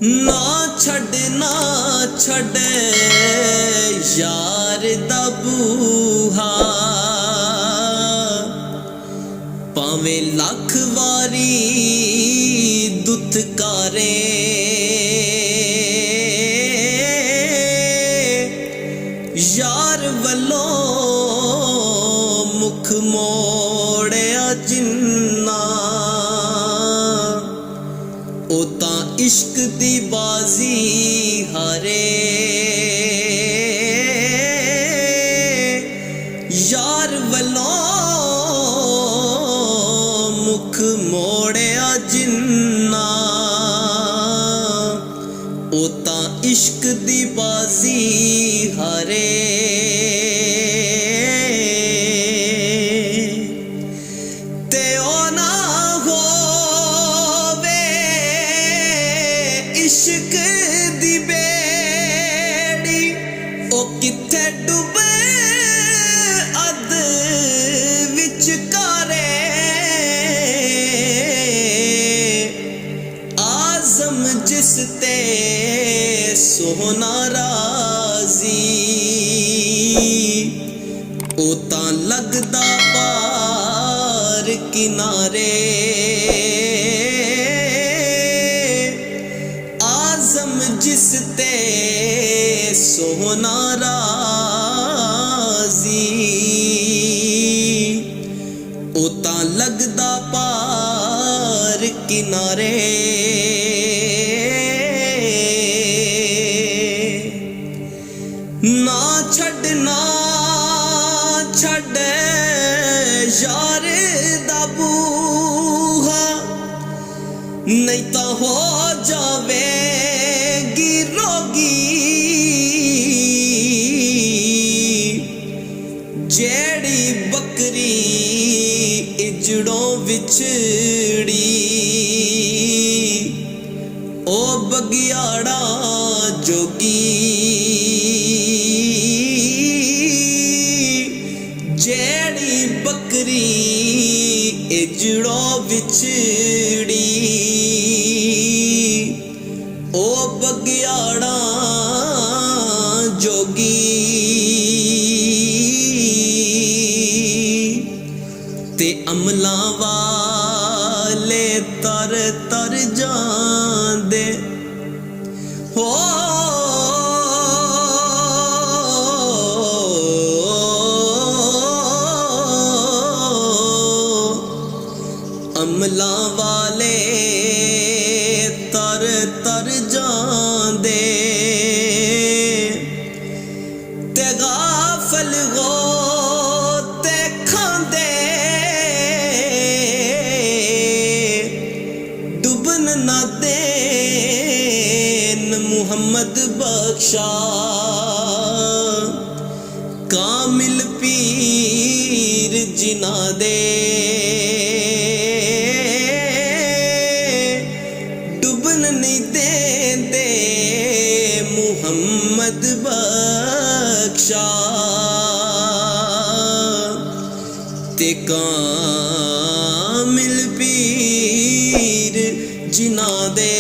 ना छड़े यार दा बूहा, भावें लख वारी दुत्कारे। यार वल्लों मुख मोड़िया जिन्ना, ओ तां इश्क दी बाजी हारे। यार वल्लों मुख मोड़िया जिन्ना, ओ तां इश्क दी बाजी हारे। ते ओ ना होवे इश्क दी बेड़ी, ओ किथे डुबे अध विचकारे। आज़म जिस ते सोहना राजी, ओ तां लगदा पार किनारे। आज़म जिस ते सोहना राजी, ओ तां लगदा पार किनारे। ना छड़े यार दा बूहा, नहीं तां हो जावेगी रोगी। जेड़ी बकरी इजड़ों विछड़ी, ओ बगियाड़ा जोगी। जेड़ी बकरी इजड़ों विछड़ी, ओ बगियाड़ा जोगी। ते अमलां वाले तर तर जांदे हो। अमलां वाले तर तर जांदे, ते गाफल हो ते खांदे। डुबन ना देन मुहम्मद बख्शा, कामिल पीर जिना दे। डुबन नहीं देंदे मुहम्मद बख्शा, ते कामिल पीर जिना दे।